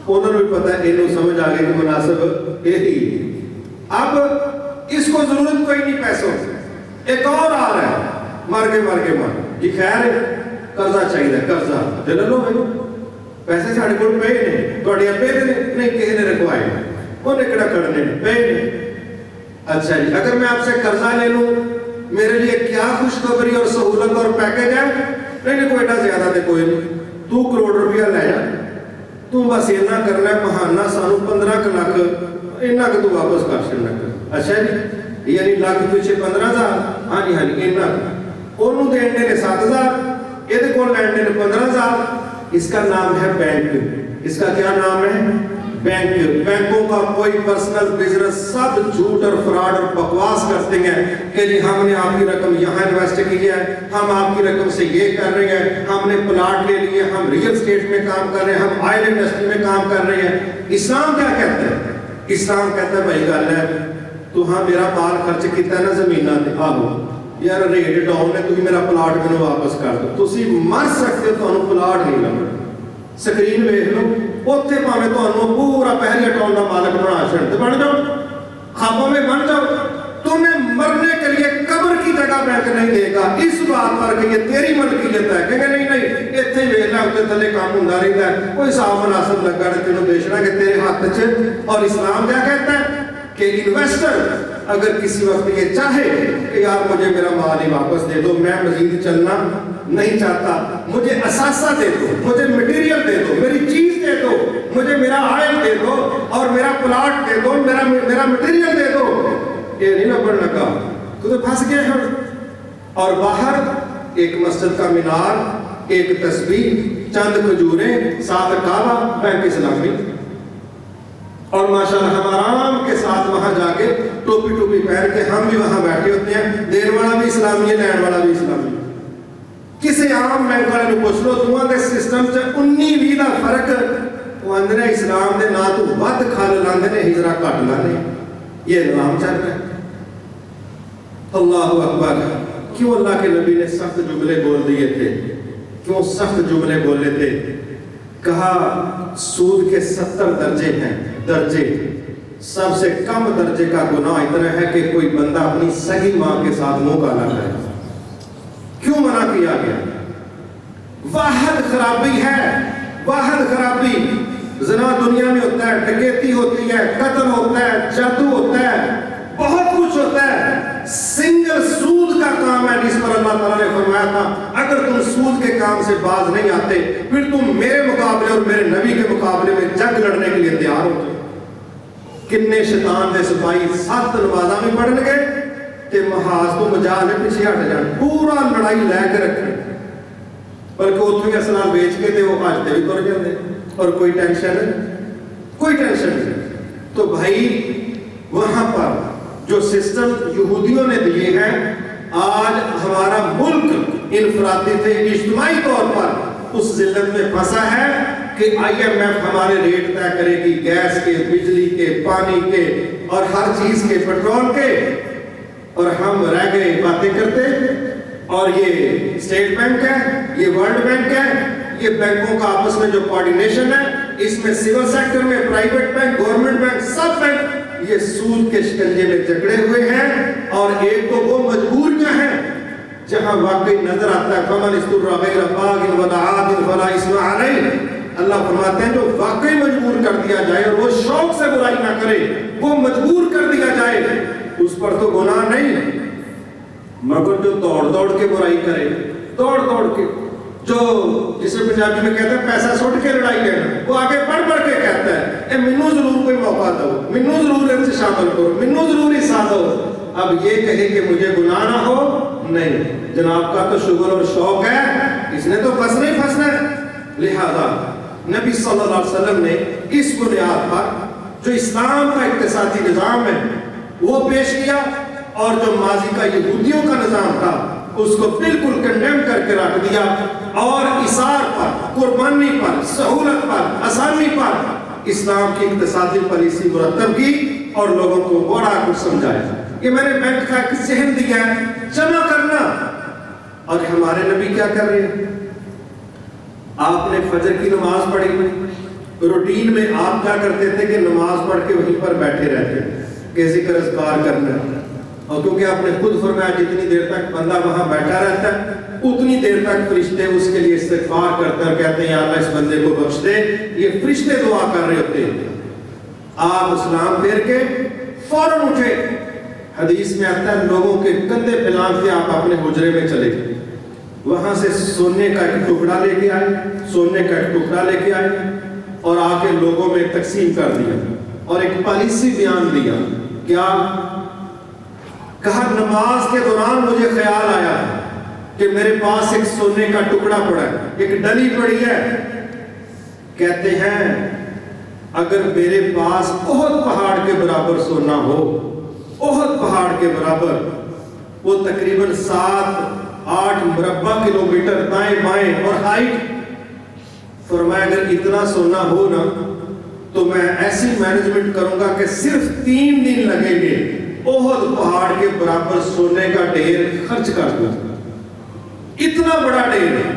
انہوں نے بھی پتا ہے، انہوں سمجھ آ گئی کہ مناسب یہی. اب اس کو ضرورت کوئی نہیں پیسوں سے. ایک اور آ رہا ہے مر کے جی خیر قرضہ چاہیے، قرضہ دے لو بھائی، پیسے ساڑھے کو پے نے تھوڑے ابے نے نہیں کسی نے رکھوائے، انہیں کڑا کرنے پے نے. اچھا جی اگر میں آپ سے قرضہ لے لوں میرے لیے کیا خوشخبری اور سہولت اور پیکج ہے؟ نہیں کوئی نہ زیادہ تے کوئی نہیں، 2 کروڑ روپیہ لے جا، تو بس اتنا کرنا ہے مہانہ سانو 15 لاکھ اتنا کہ تو واپس کر چڑنا. اچھا جی یعنی لاکھ پیچھے 15,000. ہاں جی اتنا انہوں دینے نے 7,000، یہ کو لینے نے 15,000. اس کا نام ہے بینک. اس کا کیا نام ہے؟ بینک. بینکوں کا کوئی پرسنل بزنس، سب جھوٹ اور فراڈ اور بکواس کرتے ہیں کہ جی ہم نے آپ کی رقم یہاں انویسٹ کی ہے، ہم آپ کی رقم سے یہ کر رہے ہیں، ہم نے پلاٹ لے لیے، ہم ریئل اسٹیٹ میں کام کر رہے ہیں، ہم آئل انڈسٹری میں کام کر رہے ہیں. اسلام کیا کہتا ہے؟ اسلام کہتا ہے بھائی گل ہے تو ہاں میرا مال خرچ کیتا ہے نا زمیناں تے، آہو یار ریٹ ڈاؤن نے، تھی میرا پلاٹ میں واپس کر دو. تسی مر سکتے ہو، تمہیں پلاٹ نہیں لگنا. سکرین ویکھ لو اوتھے پاویں تمہیں پورا پہلے ٹاؤن کا مالک بنا چھڑ بن جاؤ، خوابوں میں بن جاؤ. تمہیں مرنے کے لیے قبر کی جگہ بینک نہیں دے گا اس بات پر کہ یہ تیری ملکیت ہے. کہ نہیں اتنے ہی ویکھ لے اتنے تھلے کام ہوندا رہتا ہے، کوئی حساب مناسب لگا تے تینوں بیچنا کہ تیرے ہاتھ چ. اور اسلام کیا کہتا ہے کہ انویسٹر اگر کسی وقت یہ چاہے کہ یار مجھے میرا مال ہی واپس دے دو، میں مزید چلنا نہیں چاہتا، مجھے اثاثہ دے دو، مجھے مٹیریل دے دو، میری چیز دے دو، مجھے میرا آئل دے دو اور میرا پلاٹ دے دو، میرا مٹیریل دے دو. یہ نہیں لبن لگا تو پھنس گئے ہیں. اور باہر ایک مسجد کا مینار، ایک تسبیح، چند کھجوریں، 7 کعبہ، بینک اسلامی. اور ماشاءاللہ ہم آرام کے ساتھ وہاں جا کے ٹوپی پہن کے ہم بھی وہاں بیٹھے ہوتے ہیں. دین والا بھی اسلامی ہے، لین والا بھی اسلامی. کسی عام بینک والے نے پوچھ لو دعا دے سسٹم سے 19-20 کا فرق، وہ اندر اسلام دے نہ تو ود کھل لاندے نے ہجرا کٹ لانے. یہ نظام چل رہا ہے. اللہ اکبر. کیوں اللہ کے نبی نے سخت جملے بول دیے تھے؟ کیوں سخت جملے بولے تھے؟ کہا سود کے 70 درجے ہیں. درجے سب سے کم درجے کا گناہ اتنا ہے کہ کوئی بندہ اپنی سگی ماں کے ساتھ منہ کالا کرے. کیوں منع کیا گیا؟ واحد خرابی ہے، واحد خرابی. زنا دنیا میں ہوتا ہے، ڈکیتی ہوتی ہے، قتل ہوتا ہے، جادو ہوتا ہے، بہت کچھ ہوتا ہے. سنگل سود کا کام ہے جس پر اللہ تعالیٰ نے فرمایا تھا اگر تم سود کے کام سے باز نہیں آتے پھر تم میرے مقابلے اور میرے نبی کے مقابلے میں جنگ لڑنے کے لیے تیار ہو جائے. کنے شیطان دے سپاہی 7 نمازاں بھی پڑھن گے تے محاذ تو مجال ہے پیچھے ہٹ جان، پورا لڑائی لے کے رکھے، بلکہ اتوں ہی اسلام بیچ کے تے وہ اج تے بھی تر جاندے اور کوئی ٹینشن نہیں. تو بھائی وہاں پر جو سسٹم یہودیوں نے دیے ہیں، آج ہمارا ملک انفرادی سے اجتماعی طور پر اس ذلت میں پھنسا ہے کہ IMF ہمارے ریٹ طے کرے گی، گیس کے، بجلی کے، پانی کے اور ہر چیز کے، پیٹرول کے، اور ہم رہ گئے باتیں کرتے۔ اور یہ اسٹیٹ بینک ہے، یہ ورلڈ بینک ہے، یہ بینکوں کا آپس میں جو کوارڈینیشن ہے، اس میں سول سیکٹر میں پرائیویٹ بینک، گورنمنٹ بینک، سب بینک یہ سود کے شکنجے میں جکڑے ہوئے ہیں۔ اور ایک تو وہ مجبوریاں ہیں جہاں واقعی نظر آتا ہے فَمَنِ اسْتُرَّ غَيْرَ بَاغٍ وَلَا عَادٍ فَلَا إِثْمَ عَلَيْهِ، اللہ فرماتے ہیں جو واقعی مجبور کر دیا جائے اور وہ شوق سے برائی نہ کرے، وہ مجبور کر دیا جائے، اس پر تو گناہ نہیں، مگر جو دوڑ دوڑ کے برائی کرے، دوڑ دوڑ کے، جو جسے پنجابی میں کہتے ہیں پیسہ سٹ کے لڑائی کرنا، وہ آگے بڑھ بڑھ کے کہتا ہے اے منو ضرور کوئی موقع دو، منو ضرور ان سے شامل کرو، منو ضرور حصہ دو۔ اب یہ کہے کہ مجھے گناہ نہ ہو، نہیں، جناب کا تو شغل اور شوق ہے، اس نے تو پھنسنا ہی پھنسنا ہے۔ لہذا نبی صلی اللہ علیہ وسلم نے اس بنیاد پر جو اسلام کا اقتصادی نظام ہے وہ پیش کیا، اور جو ماضی کا یہودیوں کا نظام تھا اس کو بالکل کنڈیم کر کے رکھ دیا، اور اثار پر، قربانی پر، سہولت پر، آسانی پر اسلام کی اقتصادی پالیسی مرتب کی اور لوگوں کو بڑا کچھ سمجھایا۔ یہ میں نے بینک کا ایک ذہن دیا ہے، جمع کرنا۔ اور ہمارے نبی کیا کر رہے ہیں؟ آپ نے فجر کی نماز پڑھی، روٹین میں آپ کیا کرتے تھے کہ نماز پڑھ کے وہیں پر بیٹھے رہتے کہ ذکر اذکار کرنا، اور کیونکہ آپ نے خود فرمایا جتنی دیر تک بندہ وہاں بیٹھا رہتا ہے اتنی دیر تک فرشتے اس کے لیے استغفار کرتے ہیں اور کہتے ہیں یا اللہ اس بندے کو بخش دے، یہ فرشتے دعا کر رہے ہوتے ہیں۔ آپ اسلام پھیر کے فوراً اٹھے، حدیث میں آتا ہے لوگوں کے کندھے پھیلان کے آپ اپنے حجرے میں چلے گئے، وہاں سے سونے کا ایک ٹکڑا لے کے آئے، سونے کا ایک ٹکڑا لے کے آئے اور آ کے لوگوں میں تقسیم کر دیا اور ایک پالیسی بیان دیا۔ کیا کہا؟ نماز کے دوران مجھے خیال آیا کہ میرے پاس ایک سونے کا ٹکڑا پڑا ہے، ایک ڈلی پڑی ہے، کہتے ہیں اگر میرے پاس احد پہاڑ کے برابر سونا ہو، احد پہاڑ کے برابر، وہ تقریباً 7-8 مربع کلومیٹر دائیں بائیں اور ہائٹ، فرمایا اگر اتنا سونا ہو نا تو میں ایسی مینجمنٹ کروں گا کہ صرف 3 دن لگیں گے احد پہاڑ کے برابر سونے کا ڈھیر خرچ کر دوں، اتنا بڑا ڈھیر ہے۔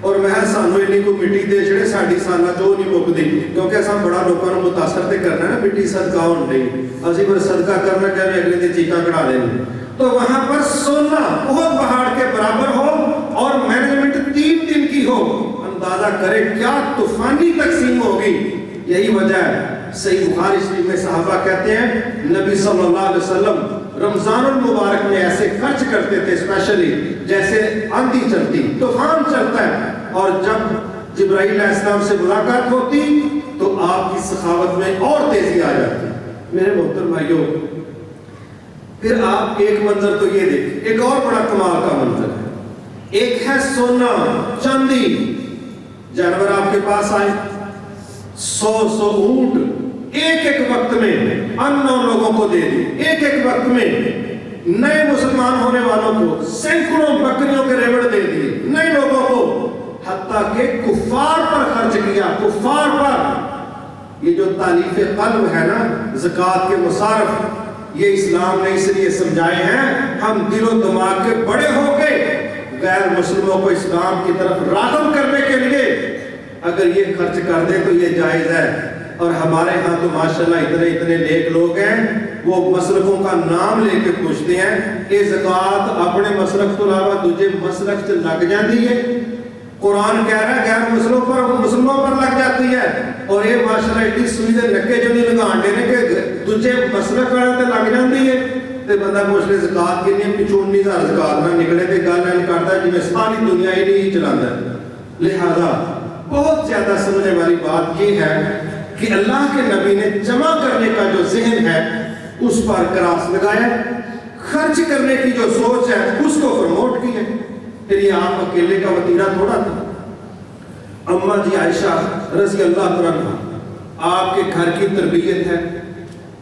اور میں سانو انہیں کو مٹی دے چھڑے ساڑھی سالہ جو نہیں مک دی، کیونکہ ایسا بڑا لوگوں نے متاثر تے کرنا ہے نا، مٹی صدقہ ہون نہیں، اسی پر صدقہ کرنا کہ میں اگلے دن چیکاں کڑا دیں۔ تو وہاں پر سونا احد پہاڑ کے برابر ہو اور مینجمنٹ 3 دن کی ہو، اندازہ کرے کیا طوفانی تقسیم ہوگی۔ یہی وجہ ہے صحیح بخاری شریف میں صحابہ کہتے ہیں نبی صلی اللہ علیہ وسلم رمضان المبارک میں ایسے خرچ کرتے تھے اسپیشلی جیسے آندھی چلتی، طوفان چلتا ہے، اور جب جبرائیل علیہ السلام سے ملاقات ہوتی تو آپ کی سخاوت میں اور تیزی آ جاتی۔ میرے محترم بھائیوں، پھر آپ ایک منظر تو یہ دیکھیں، ایک اور بڑا کمال کا منظر ہے، ایک ہے سونا چاندی، جانور آپ کے پاس آئے، 100 اونٹ ایک وقت میں انون لوگوں کو دے دی، ایک وقت میں نئے مسلمان ہونے والوں کو سینکڑوں بکریوں کے ریوڑ دے دیے نئے لوگوں کو، حتیٰ کہ کفار پر خرچ کیا، کفار پر۔ یہ جو تالیف قلب ہے نا، زکوٰۃ کے مصارف، یہ اسلام نے اس لیے سمجھائے ہیں ہم دل و دماغ کے بڑے ہو کے غیر مسلموں کو اسلام کی طرف راغب کرنے کے لیے اگر یہ خرچ کر دیں تو یہ جائز ہے۔ اور ہمارے ہاں تو ماشاءاللہ اتنے نیک لوگ ہیں، وہ مسلکوں کا نام لے کے پوچھتے ہیں کہ زکوٰۃ اپنے مسلک تو علاوہ دوسرے مسلک سے لگ جاتی ہے، قرآن کہہ رہا ہے غیر مسلموں پر لگ جاتی ہے، اور یہ ماشاءاللہ اتنی سویدھے نکے جو نہیں لگانے نے کہ دوسرے مسلک والے لگ جاتی ہے۔ تے بندہ پوچھ لے زکوٰۃ کتنی 95,000 زکوٰۃ نہ نکلے تے گل نہیں کرتا جی میں ساری دنیا ہی نہیں چلاتا ہے۔ لہذا بہت زیادہ سمجھنے والی بات یہ ہے کہ اللہ کے نبی نے جمع کرنے کا جو ذہن ہے اس پر کراس لگایا، خرچ کرنے کی جو سوچ ہے اس کو پروموٹ کیا۔ پھر یہ آپ اکیلے کا وطیرہ تھوڑا تھا، اماں جی عائشہ رضی اللہ عنہا آپ کے گھر کی تربیت ہے،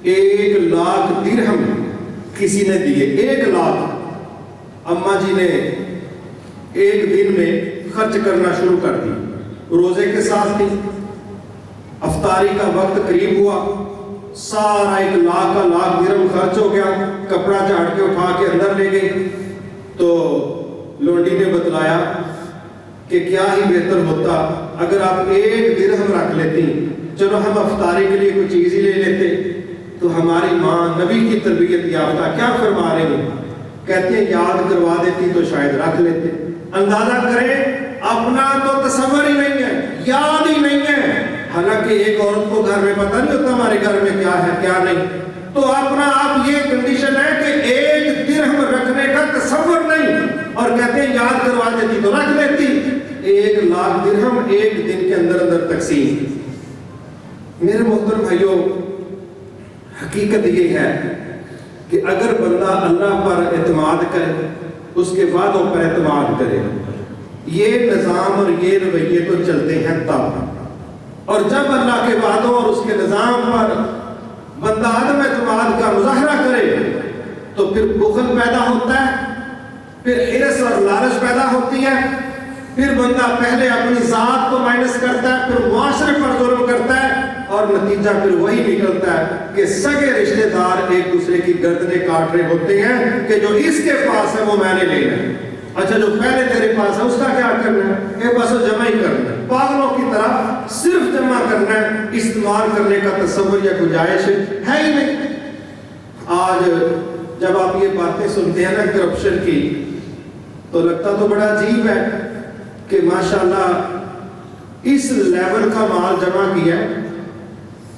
1,00,000 درہم کسی نے دیے، 1,00,000۔ اماں جی نے ایک دن میں خرچ کرنا شروع کر دی، روزے کے ساتھ تھی، افطاری کا وقت قریب ہوا، سارا 1,00,000 درہم خرچ ہو گیا، کپڑا جھاڑ کے اٹھا کے اندر لے گئی۔ تو لونڈی نے بتلایا کہ کیا ہی بہتر ہوتا اگر آپ 1 درہم رکھ لیتی، چلو ہم افطاری کے لیے کوئی چیز ہی لے لیتے۔ تو ہماری ماں نبی کی تربیت یافتہ کیا فرما رہی ہیں، کہتے ہیں یاد کروا دیتی تو شاید رکھ لیتے۔ اندازہ کریں، اپنا تو تصور ہی نہیں ہے، یاد ہی نہیں ہے، حالانکہ ایک عورت کو گھر میں پتہ نہیں ہوتا ہمارے گھر میں کیا ہے کیا نہیں، تو اپنا آپ یہ کنڈیشن ہے کہ 1 درہم رکھنے کا تصور نہیں، اور کہتے ہیں یاد کروا دیتی تو رکھ لیتی۔ 1,00,000 درہم ایک دن کے اندر اندر تقسیم۔ میرے محترم بھائیوں، حقیقت یہ ہے کہ اگر بندہ اللہ پر اعتماد کرے، اس کے وعدوں پر اعتماد کرے، یہ نظام اور یہ رویے تو چلتے ہیں تب، اور جب اللہ کے وعدوں اور اس کے نظام پر بندہ عدم اعتماد کا مظاہرہ کرے تو پھر بخل پیدا ہوتا ہے، پھر حرص اور لالچ پیدا ہوتی ہے، پھر بندہ پہلے اپنی ذات کو مائنس کرتا ہے، پھر معاشرے پر ظلم کرتا ہے، اور نتیجہ پھر وہی نکلتا ہے کہ سگے رشتہ دار ایک دوسرے کی گردنیں کاٹ رہے ہوتے ہیں کہ جو اس کے پاس ہے وہ میں نے لینا ہے، اچھا جو پہلے تیرے پاس ہے اس کا کیا کرنا ہے، یہ بس جمع ہی کرنا ہے، پاگلوں کی طرح صرف جمع کرنا ہے، استعمال کرنے کا تصور یا گنجائش ہے ہی نہیں۔ آج جب آپ یہ باتیں سنتے ہیں نا کرپشن کی، تو لگتا تو بڑا عجیب ہے کہ ماشاءاللہ اس لیول کا مال جمع کیا ہے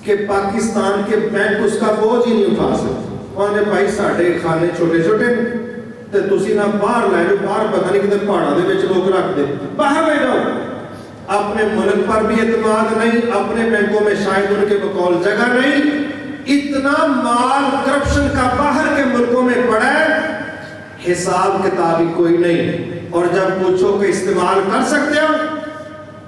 کہ پاکستان کے بینک اس کا بوجھ ہی نہیں اٹھا سکتے۔ وہاں نے بھائی ساڑھے کھانے چھوٹے چھوٹے تے تسی نہ باہر لے جو، باہر پتہ نہیں کدھر پہاڑوں دے وچ لوگ رکھ دے، باہر لے جاؤ۔ اپنے ملک پر بھی اعتماد نہیں، اپنے بینکوں میں شاید ان کے بقول جگہ نہیں، اتنا مال کرپشن کا باہر کے ملکوں میں پڑا ہے، حساب کتاب ہی کوئی نہیں، اور جب پوچھو کہ استعمال کر سکتے ہو،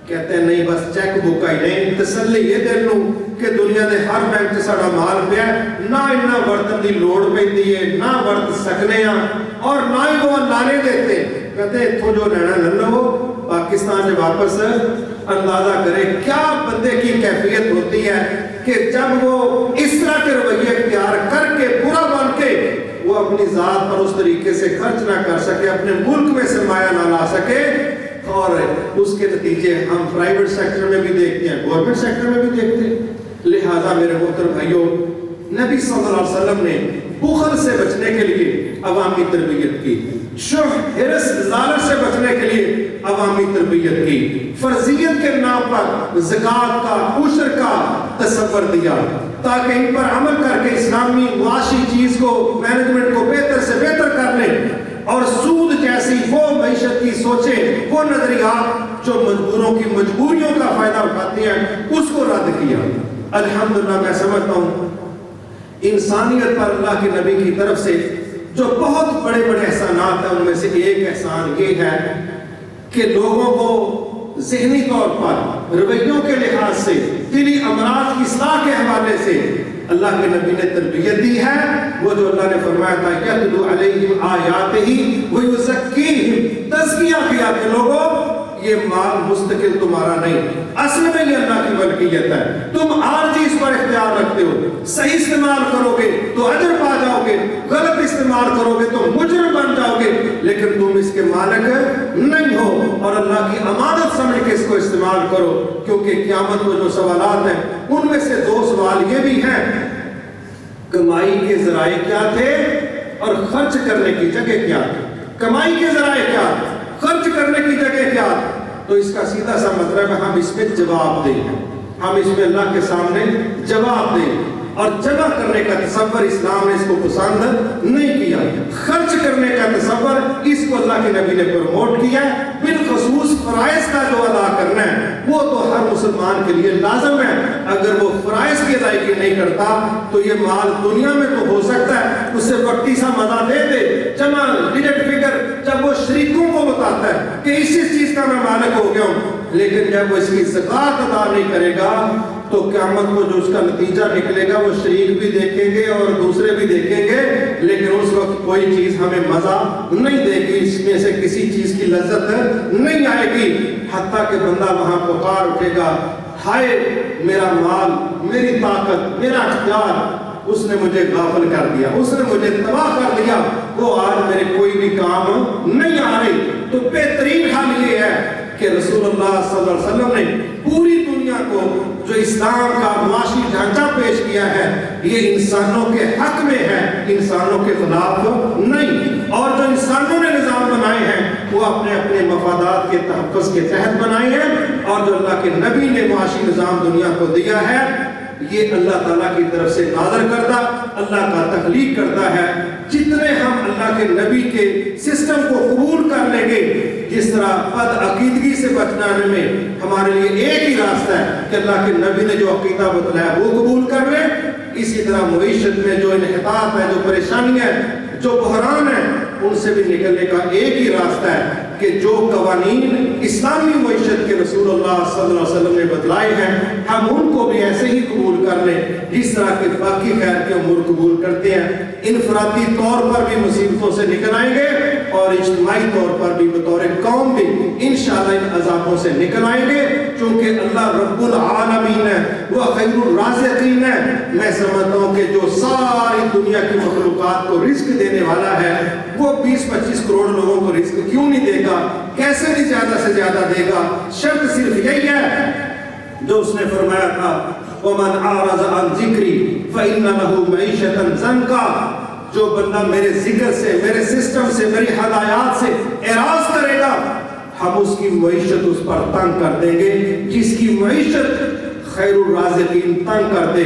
کہتے ہیں نہیں بس چیک بک ہی نہیں۔ تسلی یہ دے لوں کہ دنیا دے ہر بینک سے ساڑا مال پیا ہے، نہ اتنا برتن دی لوڑ پیندی ہے، نہ برت سکنے ہیں، اور نہ ہی وہ لانے دیتے، کہتے ہیں اتھو جو لینا لے لو، پاکستان سے واپس اندازہ کرے کیا بندے کی کیفیت ہوتی ہے کہ جب وہ اس طرح کے رویے اختیار کر کے برا بن کے وہ اپنی ذات پر اس طریقے سے خرچ نہ کر سکے، اپنے ملک میں سرمایہ نہ لا سکے، اور اس کے نتیجے ہم پرائیویٹ سیکٹر میں بھی دیکھتے ہیں، گورنمنٹ سیکٹر میں بھی دیکھتے ہیں۔ لہٰذا میرے محترم بھائیوں، نبی صلی اللہ علیہ وسلم نے بخل سے بچنے کے لیے عوامی تربیت کی، شح حرص لالچ سے بچنے کے لیے عوامی تربیت کی، فرضیت کے نام پر زکوٰۃ کا، عشر کا تصور دیا تاکہ ان پر عمل کر کے اسلامی معاشی چیز کو، مینجمنٹ کو بہتر سے بہتر کر لیں، اور سود جیسی وہ معیشت کی سوچیں، وہ نظریات جو مجبوروں کی مجبوریوں کا فائدہ اٹھاتی ہیں، اس کو رد کیا۔ الحمدللہ میں سمجھتا ہوں انسانیت پر اللہ کے نبی کی طرف سے جو بہت بڑے بڑے احسانات ہیں، ان میں سے ایک احسان یہ ہے کہ لوگوں کو ذہنی طور پر، رویوں کے لحاظ سے، دلی امراض کی اصلاح کے حوالے سے اللہ کے نبی نے تربیت دی ہے۔ وہ جو اللہ نے فرمایا تھا یتلو علیہم آیاتہ ویزکیہم، تزکیہ کیا کہ لوگوں یہ مال مستقل تمہارا نہیں، اصل میں یہ اللہ کی ملکیت ہے، تم عارضی اس پر اختیار رکھتے ہو، صحیح استعمال کرو گے تو اجر پا جاؤ گے، غلط استعمال کرو گے تو مجرم بن جاؤ گے، لیکن تم اس کے مالک نہیں ہو، اور اللہ کی امانت سمجھ کے اس کو استعمال کرو، کیونکہ قیامت میں جو سوالات ہیں ان میں سے 2 سوال یہ بھی ہیں، کمائی کے ذرائع کیا تھے اور خرچ کرنے کی جگہ کیا تھی۔ کمائی کے ذرائع کیا، خرچ کرنے کی جگہ کیا، تو اس کا سیدھا سا مطلب ہے ہم اس میں جواب دیں، ہم اس میں اللہ کے سامنے جواب دیں، اور جمع کرنے کا تصور اسلام نے اس کو پسند نہیں کیا، خرچ کرنے کا تصور اس کو اللہ کے نبی نے پروموٹ کیا، بالخصوص فرائض کا جو ادا کرنا ہے وہ تو ہر مسلمان کے لیے لازم ہے، اگر وہ فرائض کی ادائیگی نہیں کرتا تو یہ مال دنیا میں تو ہو سکتا ہے اسے وقتی سا مزہ دے دے، جمع ڈیجٹ فگر، جب وہ شریکوں کو بتاتا ہے کہ اس چیز کا میں مالک ہو گیا ہوں، لیکن جب وہ اس کی زکوٰۃ ادا نہیں کرے گا تو قیامت کو جو اس کا نتیجہ نکلے گا وہ شریک بھی دیکھیں گے اور دوسرے بھی دیکھیں گے، لیکن اس وقت کوئی چیز ہمیں مزہ نہیں دے گی، اس میں سے کسی چیز کی لذت نہیں آئے گی، حتیٰ کہ بندہ وہاں پکار اٹھے گا، ہائے میرا مال، میری طاقت، میرا اختیار، اس نے مجھے غافل کر دیا، اس نے مجھے تباہ کر دیا، وہ آج میرے کوئی بھی کام نہیں آ رہی۔ تو بہترین حال یہ ہے کہ رسول اللہ صلی اللہ علیہ وسلم نے پوری دنیا کو جو اسلام کا معاشی ڈھانچہ پیش کیا ہے، یہ انسانوں کے حق میں ہے، انسانوں کے خلاف نہیں، اور جو انسانوں نے نظام بنائے ہیں وہ اپنے اپنے مفادات کے تحفظ کے تحت بنائے ہیں، اور جو اللہ کے نبی نے معاشی نظام دنیا کو دیا ہے یہ اللہ تعالیٰ کی طرف سے نازل کردہ، اللہ کا تخلیق کرتا ہے۔ جتنے ہم اللہ کے نبی کے سسٹم کو قبول کر لیں گے، جس طرح بد عقیدگی سے بچانے میں ہمارے لیے ایک ہی راستہ ہے کہ اللہ کے نبی نے جو عقیدہ بتلایا وہ قبول کر لیں، اسی طرح معیشت میں جو انحطاط ہے، جو پریشانی ہے، جو بحران ہے، ان سے بھی نکلنے کا ایک ہی راستہ ہے کہ جو قوانین اسلامی معیشت کے رسول اللہ صلی اللہ علیہ وسلم نے بتلائے ہیں ہم ان کو بھی ایسے ہی قبول کر لیں جس طرح کے باقی خیر کے امور قبول کرتے ہیں۔ انفرادی طور پر بھی مصیبتوں سے نکل آئیں گے اور اجتماعی طور پر بھی بطور قوم بھی انشاءاللہ ان عذابوں سے نکل آئیں گے، چونکہ اللہ رب العالمین ہے، وہ خیر الرازقین ہے۔ میں سمجھتا ہوں کہ جو ساری دنیا کی مخلوقات کو رزق دینے والا ہے وہ 20-25 کروڑ لوگوں کو رزق کیوں نہیں دے گا، کیسے نہیں زیادہ سے زیادہ دے گا؟ شرط صرف یہی ہے جو اس نے فرمایا تھا وَمَنْ أَعْرَضَ عَنْ ذِكْرِي فَإِنَّ لَهُ مَعِيشَةً ضَنْكًا، جو بندہ میرے ذکر سے، میرے سسٹم سے، میری ہدایات سے اعراض کرے گا ہم اس کی معیشت اس پر تنگ کر دیں گے، جس کی معیشت خیر الرازقین تنگ کر دے۔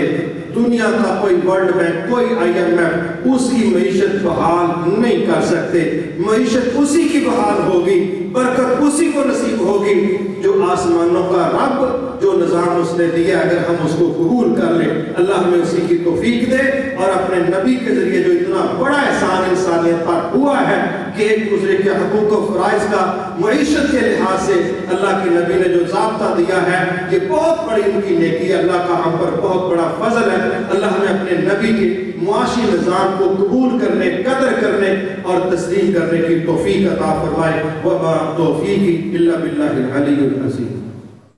دنیا کا کوئی ورلڈ بینک، کوئی IMF اس کی معیشت بحال نہیں کر سکتے، معیشت اسی کی بحال ہوگی، برکت اسی کو نصیب ہوگی جو آسمانوں کا رب جو نظام اس نے دیا، اگر ہم اس کو قبول کر لیں۔ اللہ ہمیں اسی کی توفیق دے، اور اپنے نبی کے ذریعے جو اتنا بڑا احسان انسانیت پر ہوا ہے کہ ایک دوسرے کے حقوق و فرائض کا معیشت کے لحاظ سے اللہ کے نبی نے جو ضابطہ دیا ہے، یہ بہت بڑی ان کی نیکی ہے، اللہ کا ہم پر بہت بڑا فضل ہے۔ اللہ ہمیں اپنے نبی کے معاشی نظام کو قبول کرنے، قدر کرنے اور تسلیم کرنے کی توفیق عطا فرمائے۔ وما توفیقی الا باللہ العلی العظیم۔